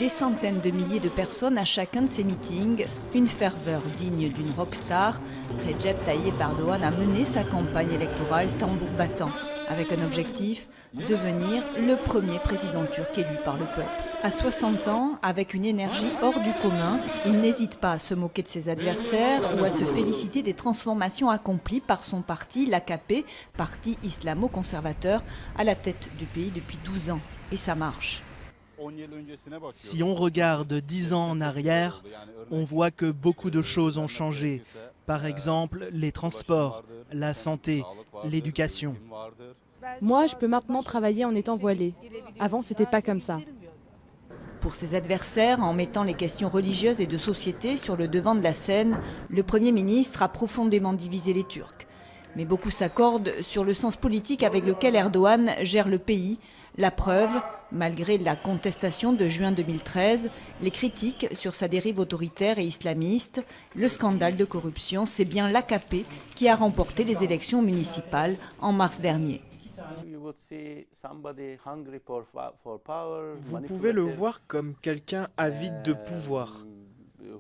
Des centaines de milliers de personnes à chacun de ces meetings, une ferveur digne d'une rockstar. Recep Tayyip Erdogan a mené sa campagne électorale tambour battant, avec un objectif, devenir le premier président turc élu par le peuple. À 60 ans, avec une énergie hors du commun, il n'hésite pas à se moquer de ses adversaires ou à se féliciter des transformations accomplies par son parti, l'AKP, parti islamo-conservateur, à la tête du pays depuis 12 ans. Et ça marche. Si on regarde 10 ans en arrière, on voit que beaucoup de choses ont changé. Par exemple, les transports, la santé, l'éducation. Moi, je peux maintenant travailler en étant voilée. Avant, c'était pas comme ça. Pour ses adversaires, en mettant les questions religieuses et de société sur le devant de la scène, le Premier ministre a profondément divisé les Turcs. Mais beaucoup s'accordent sur le sens politique avec lequel Erdogan gère le pays. La preuve, malgré la contestation de juin 2013, les critiques sur sa dérive autoritaire et islamiste, le scandale de corruption, c'est bien l'AKP qui a remporté les élections municipales en mars dernier. Vous pouvez le voir comme quelqu'un avide de pouvoir,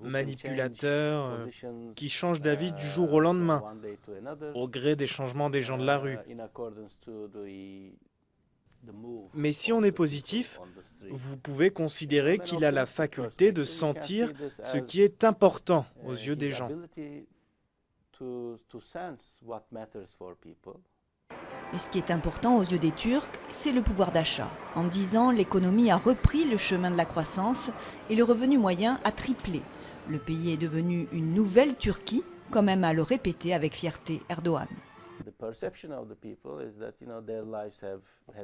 manipulateur, qui change d'avis du jour au lendemain, au gré des changements des gens de la rue. Mais si on est positif, vous pouvez considérer qu'il a la faculté de sentir ce qui est important aux yeux des gens. Et ce qui est important aux yeux des Turcs, c'est le pouvoir d'achat. En 10 ans, l'économie a repris le chemin de la croissance et le revenu moyen a triplé. Le pays est devenu une nouvelle Turquie, comme aime à le répéter avec fierté Erdogan.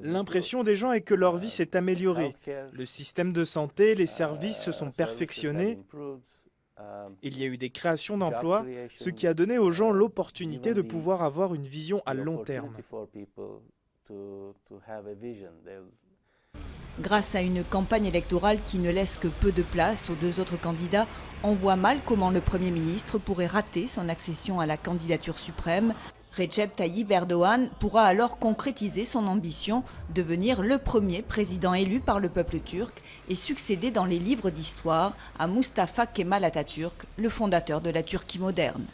L'impression des gens est que leur vie s'est améliorée. Le système de santé, les services se sont perfectionnés. Il y a eu des créations d'emplois, ce qui a donné aux gens l'opportunité de pouvoir avoir une vision à long terme. Grâce à une campagne électorale qui ne laisse que peu de place aux deux autres candidats, on voit mal comment le Premier ministre pourrait rater son accession à la candidature suprême. Recep Tayyip Erdogan pourra alors concrétiser son ambition, devenir le premier président élu par le peuple turc et succéder dans les livres d'histoire à Mustafa Kemal Atatürk, le fondateur de la Turquie moderne.